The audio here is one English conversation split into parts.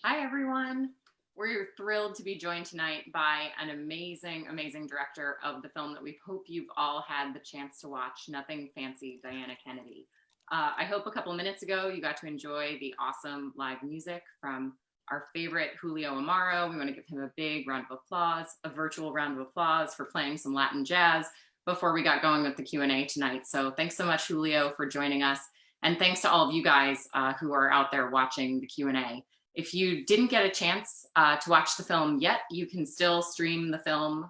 Hi, everyone. We're thrilled to be joined tonight by an amazing, amazing director of the film that we hope you've all had the chance to watch, Nothing Fancy, Diana Kennedy. I hope a couple of minutes ago you got to enjoy the awesome live music from our favorite Julio Amaro. We want to give him a big round of applause, a virtual round of applause for playing some Latin jazz before we got going with the Q&A tonight. So thanks so much, Julio, for joining us. And thanks to all of you guys who are out there watching the Q&A. If you didn't get a chance to watch the film yet, you can still stream the film.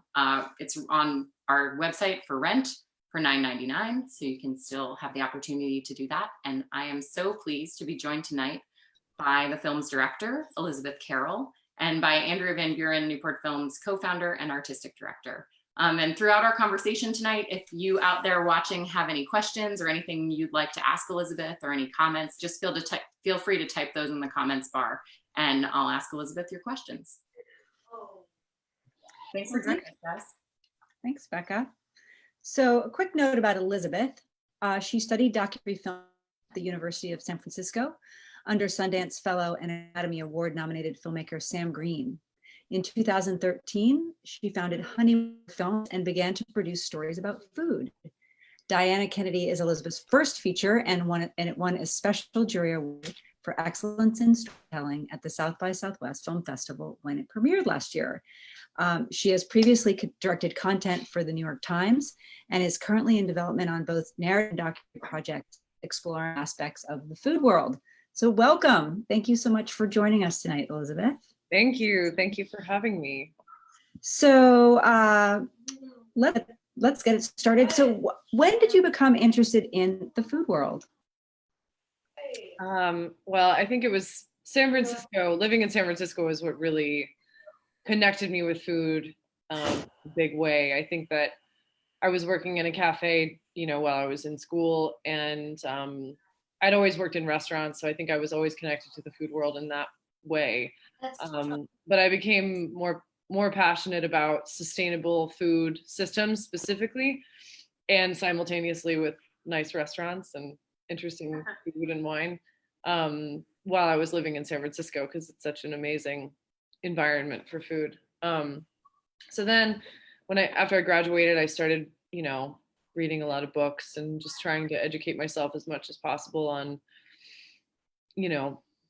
It's on our website for rent for $9.99, so you can still have the opportunity to do that. And I am so pleased to be joined tonight by the film's director, Elizabeth Carroll, and by Andrea Van Buren, Newport Film's co-founder and artistic director. And throughout our conversation tonight, if you out there watching have any questions or anything you'd like to ask Elizabeth or any comments, just feel free to type those in the comments bar and I'll ask Elizabeth your questions. Thanks for joining us, guys. Thanks, Becca. So a quick note about Elizabeth. She studied documentary film at the University of San Francisco under Sundance Fellow and Academy Award nominated filmmaker Sam Green. In 2013, she founded Honey Films and began to produce stories about food. Diana Kennedy is Elizabeth's first feature and it won a special jury award for excellence in storytelling at the South by Southwest Film Festival when it premiered last year. She has previously directed content for the New York Times and is currently in development on both narrative and documentary projects exploring aspects of the food world. So welcome. Thank you so much for joining us tonight, Elizabeth. Thank you. Thank you for having me. So let's get it started. So when did you become interested in the food world? Well, I think it was San Francisco. Living in San Francisco is what really connected me with food in a big way. I think that I was working in a cafe, while I was in school, and I'd always worked in restaurants, so I think I was always connected to the food world in that way. But I became more passionate about sustainable food systems specifically, and simultaneously with nice restaurants and interesting food and wine while I was living in San Francisco, because it's such an amazing environment for food. So then after I graduated, I started, reading a lot of books and just trying to educate myself as much as possible on,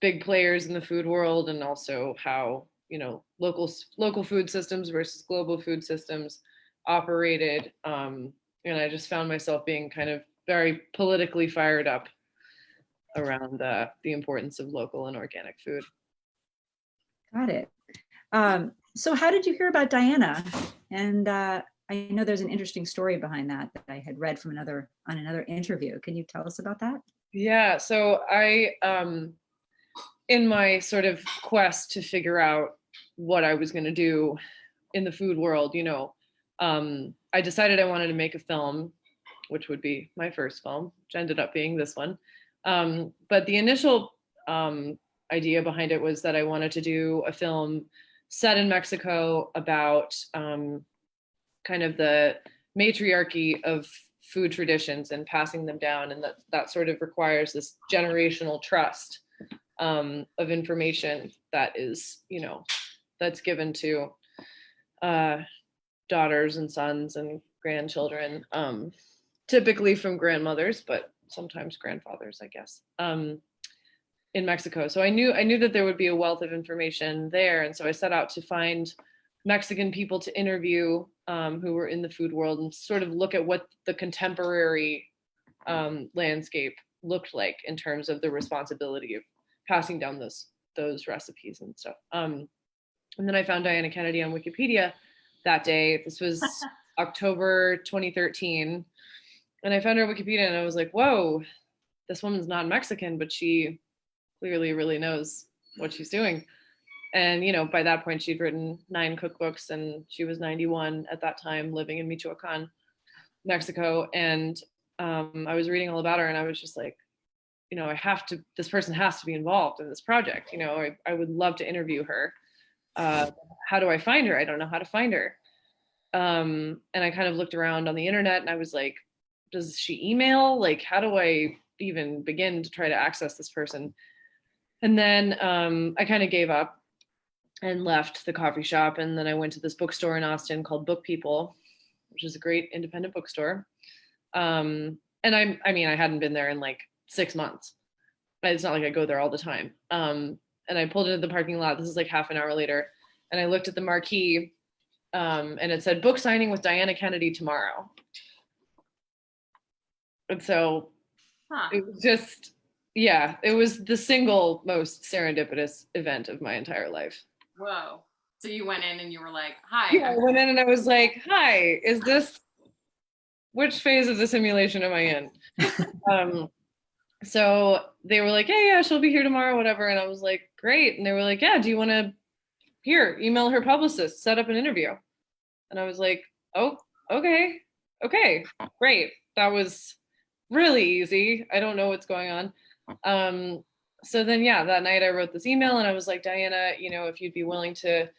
big players in the food world, and also how, local food systems versus global food systems operated. And I just found myself being kind of very politically fired up around the importance of local and organic food. Got it. So how did you hear about Diana? And I know there's an interesting story behind that I had read from another interview. Can you tell us about that? Yeah, so I, in my sort of quest to figure out what I was going to do in the food world, I decided I wanted to make a film, which would be my first film, which ended up being this one. But the initial idea behind it was that I wanted to do a film set in Mexico about kind of the matriarchy of food traditions and passing them down, and that sort of requires this generational trust of information that is, that's given to daughters and sons and grandchildren, typically from grandmothers, but sometimes grandfathers, I guess, in Mexico. So I knew that there would be a wealth of information there, and so I set out to find Mexican people to interview who were in the food world and sort of look at what the contemporary landscape looked like in terms of the responsibility of passing down those recipes and stuff. And then I found Diana Kennedy on Wikipedia that day. This was October 2013. And I found her on Wikipedia and I was like, whoa, this woman's not Mexican, but she clearly really knows what she's doing. And, by that point, she'd written 9 cookbooks and she was 91 at that time, living in Michoacan, Mexico. And I was reading all about her and I was just like, this person has to be involved in this project. I would love to interview her. How do I find her? I don't know how to find her. And I kind of looked around on the internet and I was like, does she email? Like, how do I even begin to try to access this person? And then I kind of gave up and left the coffee shop. And then I went to this bookstore in Austin called Book People, which is a great independent bookstore. And I mean, I hadn't been there in like 6 months. It's not like I go there all the time. And I pulled into the parking lot. This is like half an hour later. And I looked at the marquee and it said book signing with Diana Kennedy tomorrow. And so it was just, yeah, it was the single most serendipitous event of my entire life. Whoa. So you went in and you were like, hi. Yeah, I went in and I was like, hi, which phase of the simulation am I in? So they were like, yeah, she'll be here tomorrow, whatever. And I was like, great. And they were like, yeah, do you want to email her publicist, set up an interview? And I was like, oh, okay, great. That was really easy. I don't know what's going on. So then, yeah, that night I wrote this email and I was like, Diana, if you'd be willing to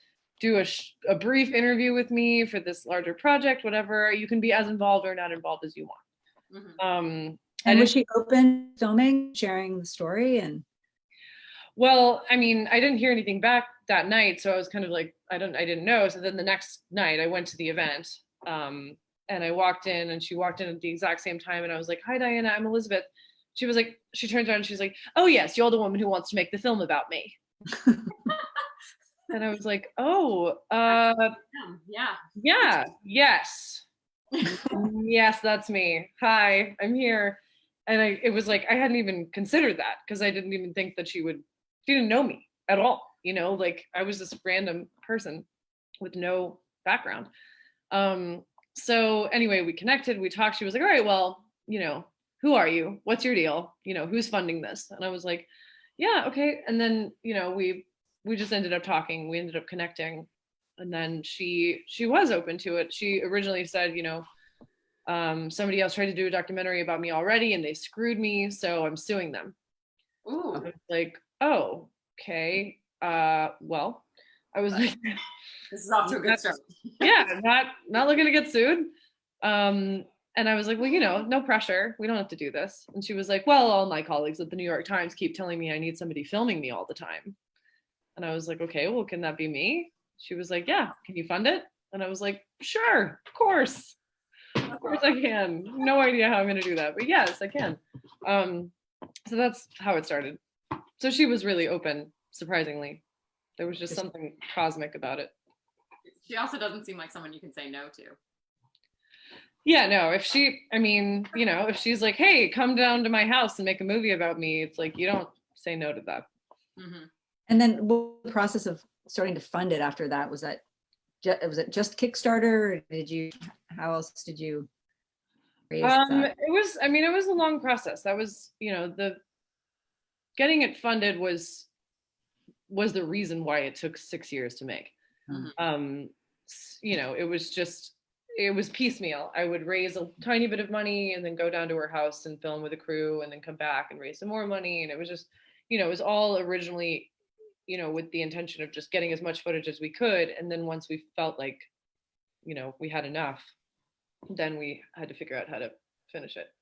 do a brief interview with me for this larger project, whatever, you can be as involved or not involved as you want. Mm-hmm. And was she open filming, sharing the story? And well, I mean, I didn't hear anything back that night, so I was kind of like, I didn't know. So then the next night I went to the event, and I walked in and she walked in at the exact same time. And I was like, hi, Diana, I'm Elizabeth. She was like, she turns around and she's like, oh yes, you're the woman who wants to make the film about me. And I was like, oh, yeah, yes. Yes, that's me. Hi, I'm here. And it was like, I hadn't even considered that because I didn't even think that she didn't know me at all. Like I was this random person with no background. So anyway, we connected, we talked. She was like, all right, well, who are you? What's your deal? Who's funding this? And I was like, yeah, okay. And then, we just ended up talking. We ended up connecting. And then she was open to it. She originally said, somebody else tried to do a documentary about me already and they screwed me, so I'm suing them. Ooh. I was like, oh, okay. Well, I was like, this is off to a good start. Yeah, not looking to get sued. And I was like, well, no pressure. We don't have to do this. And she was like, well, all my colleagues at the New York Times keep telling me I need somebody filming me all the time. And I was like, okay, well, can that be me? She was like, yeah, can you fund it? And I was like, sure, of course. Of course I can. No idea how I'm going to do that, but yes, I can. So that's how it started. So she was really open, surprisingly. There was just something cosmic about it. She also doesn't seem like someone you can say no to. Yeah, no, if she's like, hey, come down to my house and make a movie about me, it's like, you don't say no to that. Mm-hmm. And then what was the process of starting to fund it after that? Was it just Kickstarter? How else did you raise that? It was a long process. That was, the getting it funded was the reason why it took 6 years to make. Mm-hmm. It was piecemeal. I would raise a tiny bit of money and then go down to her house and film with a crew and then come back and raise some more money. And it was just, it was all originally, with the intention of just getting as much footage as we could. And then once we felt like, we had enough, then we had to figure out how to finish it.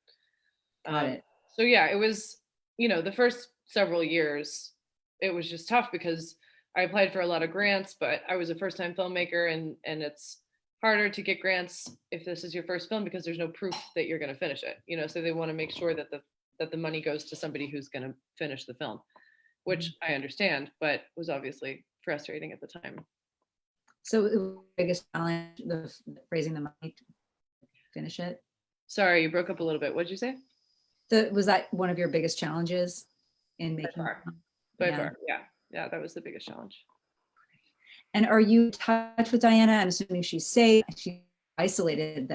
Got it. So yeah, it was, the first several years, it was just tough because I applied for a lot of grants, but I was a first-time filmmaker and it's harder to get grants if this is your first film because there's no proof that you're going to finish it. So they want to make sure that the money goes to somebody who's going to finish the film, which I understand, but was obviously frustrating at the time. So the biggest challenge, raising the money to finish it? Sorry, you broke up a little bit. What'd you say? Was that one of your biggest challenges in making? By far, yeah, that was the biggest challenge. And are you in touch with Diana? I'm assuming she's safe. She's isolated.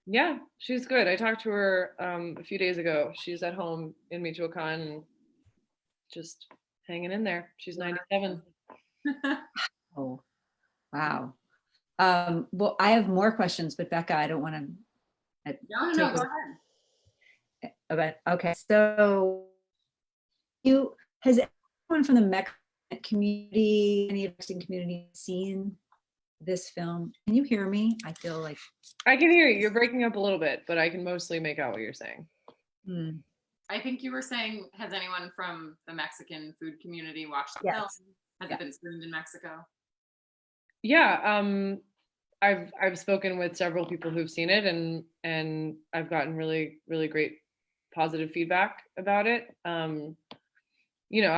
Yeah, she's good. I talked to her a few days ago. She's at home in Michoacan and just hanging in there. She's 97. Oh, wow. Well, I have more questions, but Becca, I don't want to. No, go ahead. Okay, so has anyone from the Mexican community, any Mexican community, seen this film? Can you hear me? I feel like I can hear you. You're breaking up a little bit, but I can mostly make out what you're saying. I think you were saying, has anyone from the Mexican food community watched the film? Yes. Has Yeah. it been screened in Mexico? Yeah, I've spoken with several people who've seen it, and I've gotten really really great positive feedback about it. I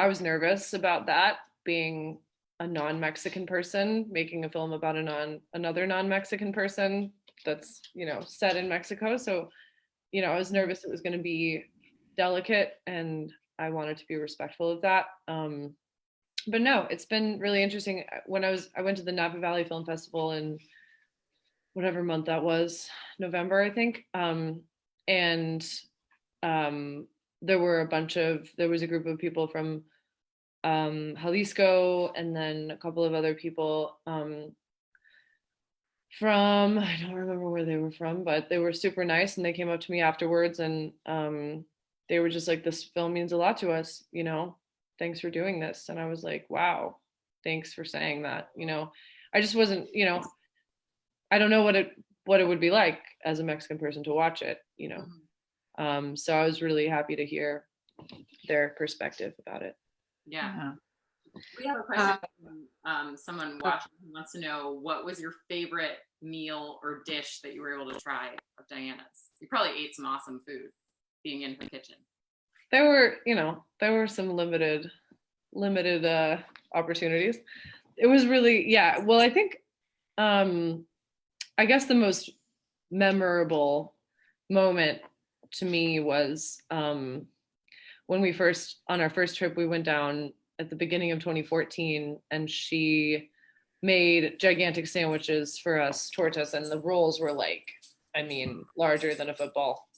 was nervous about that, being a non-Mexican person making a film about another non-Mexican person that's set in Mexico. So I was nervous it was going to be delicate, and I wanted to be respectful of that. But no, it's been really interesting. I went to the Napa Valley Film Festival in whatever month that was, November, I think. And there was a group of people from Jalisco, and then a couple of other people from, I don't remember where they were from, but they were super nice, and they came up to me afterwards, and they were just like, this film means a lot to us, thanks for doing this. And I was like, wow, thanks for saying that. I just wasn't, I don't know what it would be like as a Mexican person to watch it, so I was really happy to hear their perspective about it. Yeah. We have a question from someone watching who wants to know, what was your favorite meal or dish that you were able to try of Diana's? You probably ate some awesome food being in her kitchen. There were some limited opportunities. It was really, yeah. Well, I think, I guess the most memorable moment to me was when on our first trip, we went down at the beginning of 2014, and she made gigantic sandwiches for us, tortas, and the rolls were like, larger than a football.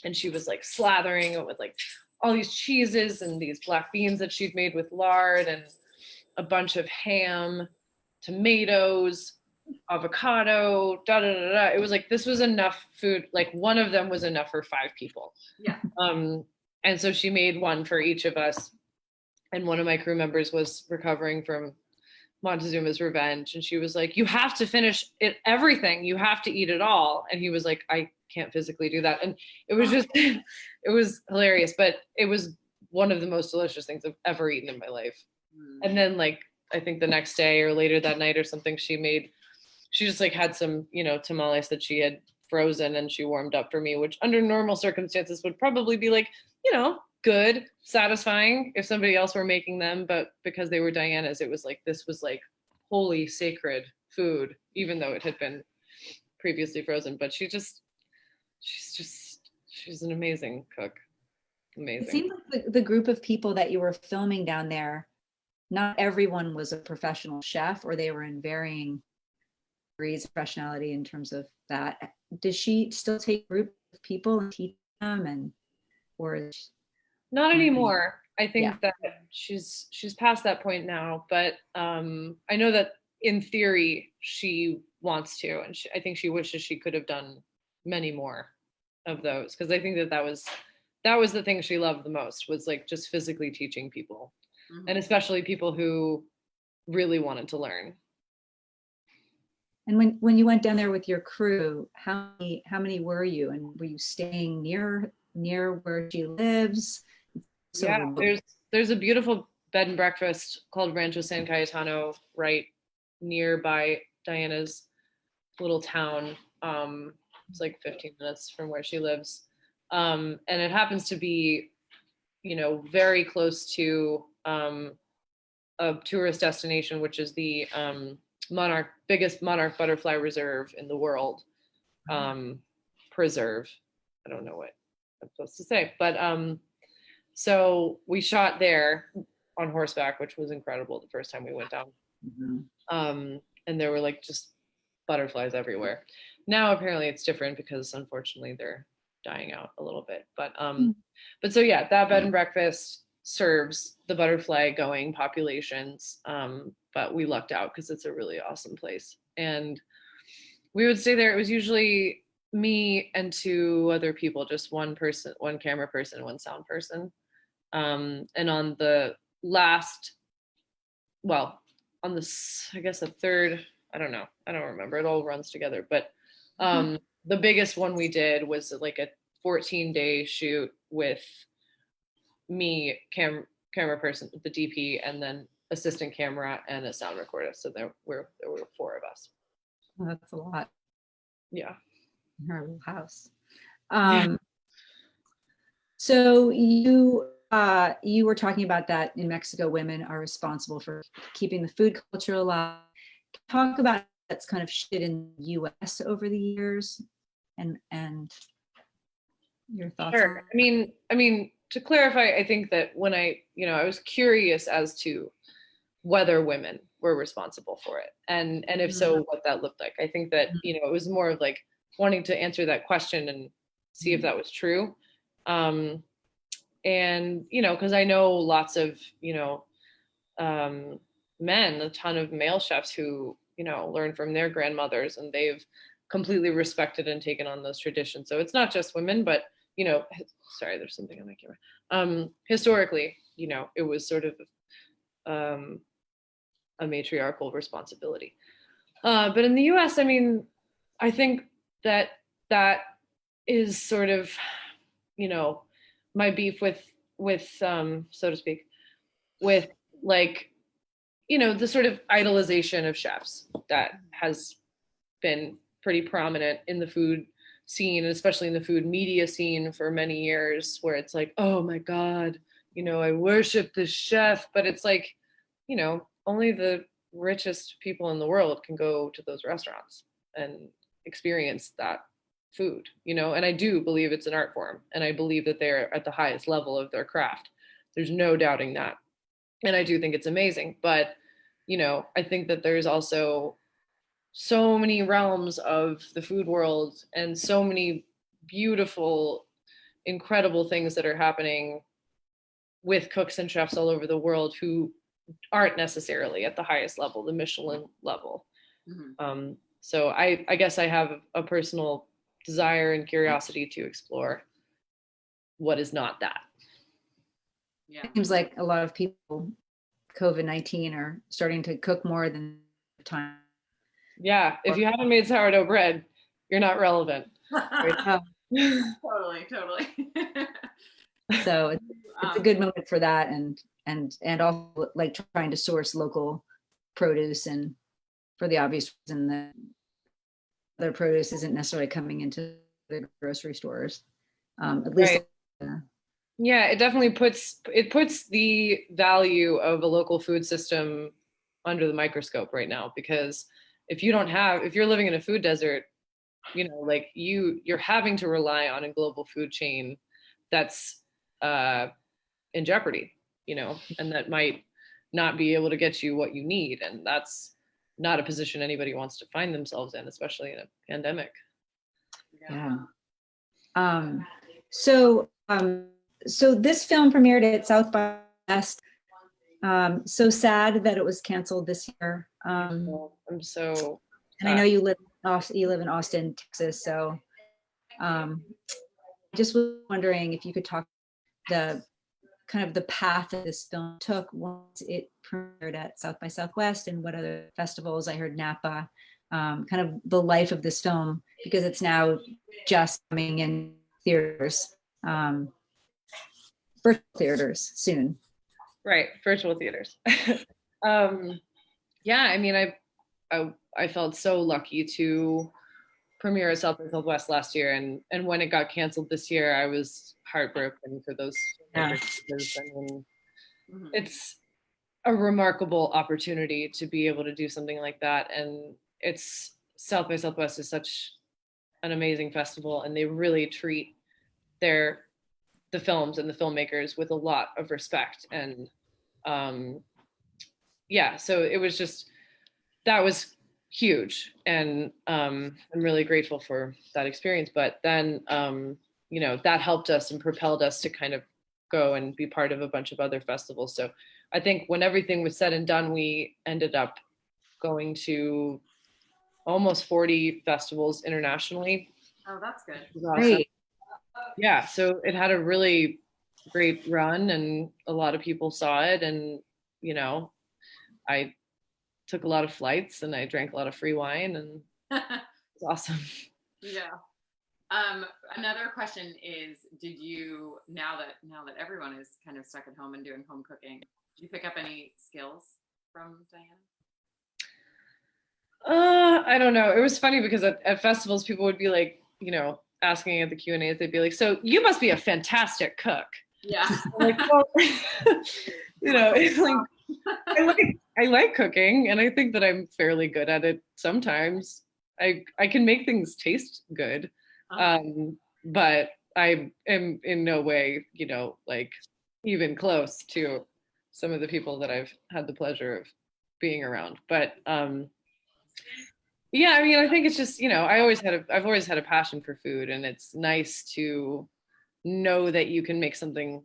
And she was like slathering it with like all these cheeses and these black beans that she'd made with lard, and a bunch of ham, tomatoes, avocado, da da da da. It was like, this was enough food. Like, one of them was enough for 5 people. Yeah. And so she made one for each of us. And one of my crew members was recovering from Montezuma's revenge, and she was like, you have to finish it, everything. You have to eat it all. And he was like, I can't physically do that. And it was just, it was hilarious, but it was one of the most delicious things I've ever eaten in my life. And then, like, I think the next day or later that night or something, she just like had some, tamales that she had frozen, and she warmed up for me, which under normal circumstances would probably be like, good, satisfying if somebody else were making them. But because they were Diana's, it was like, this was like holy sacred food, even though it had been previously frozen. But she's an amazing cook. Amazing. It seemed like the group of people that you were filming down there, not everyone was a professional chef, or they were in varying degrees of professionality in terms of that. Does she still take a group of people and teach them, or not anymore? I think that she's past that point now, but I know that in theory she wants to, and I think she wishes she could have done many more of those, because I think that was the thing she loved the most, was like just physically teaching people, and especially people who really wanted to learn. And when you went down there with your crew, how many were you, and were you staying near where she lives? So yeah, there's a beautiful bed and breakfast called Rancho San Cayetano right nearby Diana's little town. It's like 15 minutes from where she lives, and it happens to be, very close to a tourist destination, which is the biggest monarch butterfly reserve in the world. Preserve. I don't know what I'm supposed to say, but so we shot there on horseback, which was incredible the first time we went down. And there were like just butterflies everywhere. Now apparently it's different, because unfortunately they're dying out a little bit. But so yeah, that bed and breakfast serves the butterfly going populations. But we lucked out because it's a really awesome place. And we would stay there. It was usually me and 2 other people, just one person, one camera person, one sound person. And on the last, on this, I guess the third, I don't know, I don't remember, it all runs together, but the biggest one we did was like a 14-day shoot with me, camera person, the DP, and then assistant camera and a sound recorder. So there were 4 of us. Well, that's a lot Yeah. in her little house. Yeah. So you were talking about that in Mexico, women are responsible for keeping the food culture alive. Talk about that's kind of shit in the US over the years and your thoughts on Sure. I mean, to clarify, I think that when I was curious as to whether women were responsible for it, and if so, what that looked like. I think that, it was more of like wanting to answer that question and see if that was true. And, because I know lots of, men, a ton of male chefs who, learn from their grandmothers, and they've completely respected and taken on those traditions. So it's not just women, but, sorry, there's something on my camera. Historically, it was sort of a matriarchal responsibility. But in the US, I mean, I think that is sort of, my beef with so to speak, with like, the sort of idolization of chefs that has been pretty prominent in the food scene, especially in the food media scene for many years, where it's like, oh my God, I worship this chef, but it's like, only the richest people in the world can go to those restaurants and experience that food, and I do believe it's an art form, and I believe that they're at the highest level of their craft. There's no doubting that. And I do think it's amazing. But, I think that there's also so many realms of the food world and so many beautiful, incredible things that are happening with cooks and chefs all over the world who aren't necessarily at the highest level, the Michelin level. Mm-hmm. So I guess I have a personal desire and curiosity to explore what is not that. Yeah. It seems like a lot of people, COVID-19, are starting to cook more than time. Yeah, if you haven't made sourdough bread, you're not relevant. Totally. So it's a good moment for that, and also like trying to source local produce, and for the obvious reason that other produce isn't necessarily coming into the grocery stores. At least. Right. Yeah, it definitely puts the value of a local food system under the microscope right now, because if you're living in a food desert, like you're having to rely on a global food chain that's in jeopardy, and that might not be able to get you what you need, and that's not a position anybody wants to find themselves in, especially in a pandemic. Yeah. So this film premiered at South by West. So sad that it was canceled this year. I'm so. And I know you live in Austin, Texas. So just was wondering if you could talk the kind of the path that this film took once it premiered at South by Southwest, and what other festivals. I heard Napa. Kind of the life of this film, because it's now just coming in theaters, virtual theaters soon. Right, virtual theaters. Yeah, I mean, I felt so lucky to premiere at South by Southwest last year, and when it got canceled this year, I was heartbroken for those. Yeah. Because, I mean, it's a remarkable opportunity to be able to do something like that, and it's South by Southwest is such an amazing festival, and they really treat the films and the filmmakers with a lot of respect, and yeah, so it was just, that was huge, and I'm really grateful for that experience. But then that helped us and propelled us to kind of go and be part of a bunch of other festivals. So I think when everything was said and done, we ended up going to almost 40 festivals internationally. Oh, that's good. Awesome. Great. Yeah, so it had a really great run, and a lot of people saw it, and I took a lot of flights, and I drank a lot of free wine, and it was awesome. Yeah. Another question is, did you, now that everyone is kind of stuck at home and doing home cooking, did you pick up any skills from Diana? I don't know. It was funny because at festivals, people would be like, asking at the Q&As, they'd be like, so you must be a fantastic cook. Yeah. I'm like, well, it's like, I like cooking and I think that I'm fairly good at it sometimes. I can make things taste good. But I am in no way, like even close to some of the people that I've had the pleasure of being around. But yeah, I mean, I think it's just, I've always had a passion for food, and it's nice to know that you can make something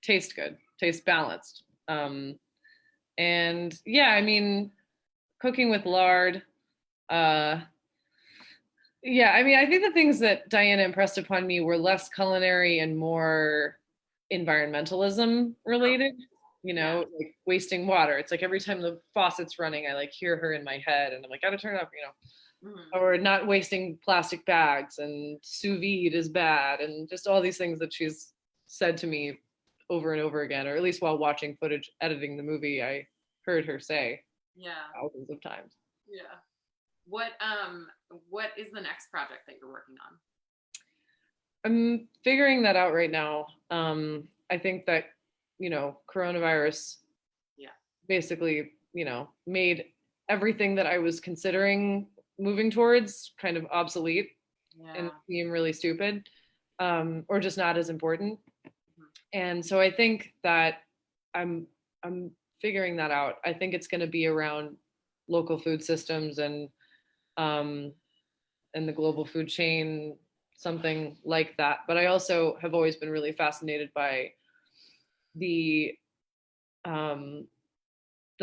taste good, taste balanced. And yeah, I mean, cooking with lard, yeah, I mean, I think the things that Diana impressed upon me were less culinary and more environmentalism related, like wasting water. It's like every time the faucet's running, I like hear her in my head and I'm like, gotta turn it off, or not wasting plastic bags and sous vide is bad. And just all these things that she's said to me over and over again, or at least while watching footage, editing the movie, I heard her say thousands of times. Yeah. What is the next project that you're working on? I'm figuring that out right now. I think that, coronavirus basically, made everything that I was considering moving towards kind of obsolete and seem really stupid, or just not as important. And so I think that I'm figuring that out. I think it's going to be around local food systems and the global food chain, something like that. But I also have always been really fascinated by the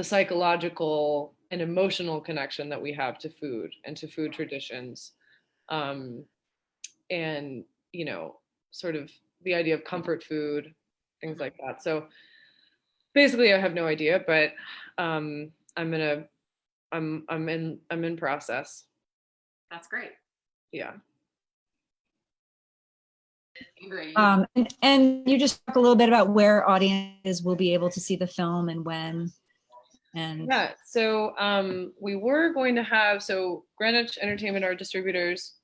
psychological and emotional connection that we have to food and to food traditions, and sort of the idea of comfort food, things like that. So basically, I have no idea, but I'm in process. That's great. Yeah. And you just talk a little bit about where audiences will be able to see the film and when. And yeah, so we were going to have, Greenwich Entertainment, our distributors,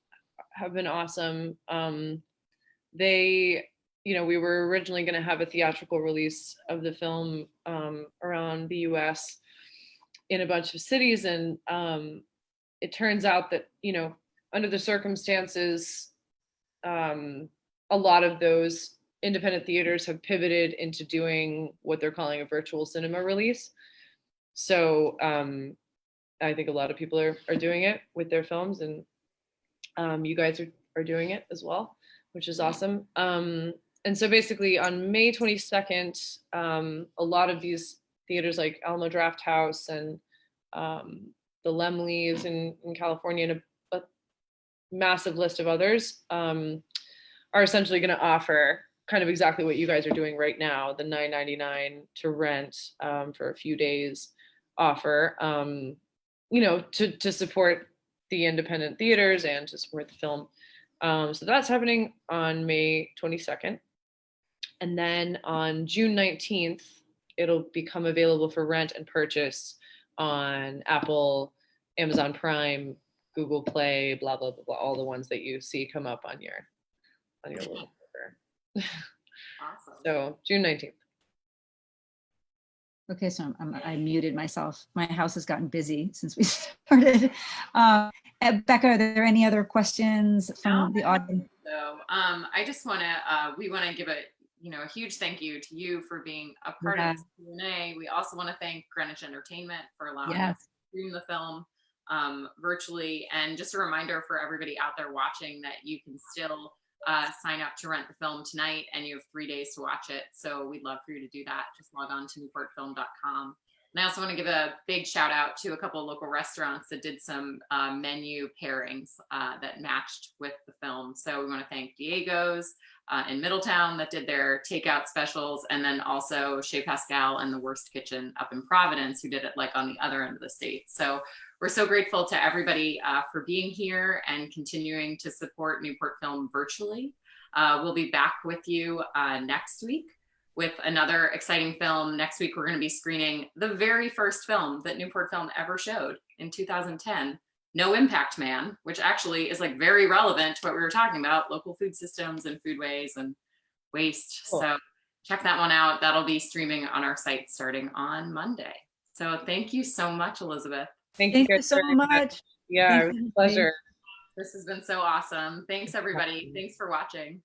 have been awesome. They, we were originally going to have a theatrical release of the film around the US in a bunch of cities, and it turns out that, under the circumstances, a lot of those independent theaters have pivoted into doing what they're calling a virtual cinema release. So I think a lot of people are doing it with their films, and you guys are doing it as well, which is awesome. And so basically on May 22nd, a lot of these theaters like Alamo Draft House and the Lemleys in California and a massive list of others are essentially going to offer kind of exactly what you guys are doing right now, the $9.99 to rent for a few days offer, to support the independent theaters and to support the film. So that's happening on May 22nd. And then on June 19th, it'll become available for rent and purchase on Apple, Amazon Prime, Google Play, blah, blah, blah, blah, all the ones that you see come up on your little paper. Awesome. So June 19th. Okay, so I muted myself. My house has gotten busy since we started. Becca, are there any other questions from the audience? So I just want to, we want to give a huge thank you to you for being a part of this Q&A. We also want to thank Greenwich Entertainment for allowing us to stream the film virtually. And just a reminder for everybody out there watching that you can still sign up to rent the film tonight, and you have 3 days to watch it. So we'd love for you to do that. Just log on to newportfilm.com And I also want to give a big shout out to a couple of local restaurants that did some menu pairings that matched with the film. So we want to thank Diego's in Middletown that did their takeout specials, and then also Chez Pascal and the Worst Kitchen up in Providence, who did it like on the other end of the state. So we're so grateful to everybody for being here and continuing to support Newport Film virtually. We'll be back with you next week with another exciting film. Next week, we're going to be screening the very first film that Newport Film ever showed in 2010, No Impact Man, which actually is like very relevant to what we were talking about, local food systems and foodways and waste. Cool. So check that one out. That'll be streaming on our site starting on Monday. So thank you so much, Elizabeth. Thank you so much. Yeah, it was a pleasure. This has been so awesome. Thanks, everybody. Thanks for watching.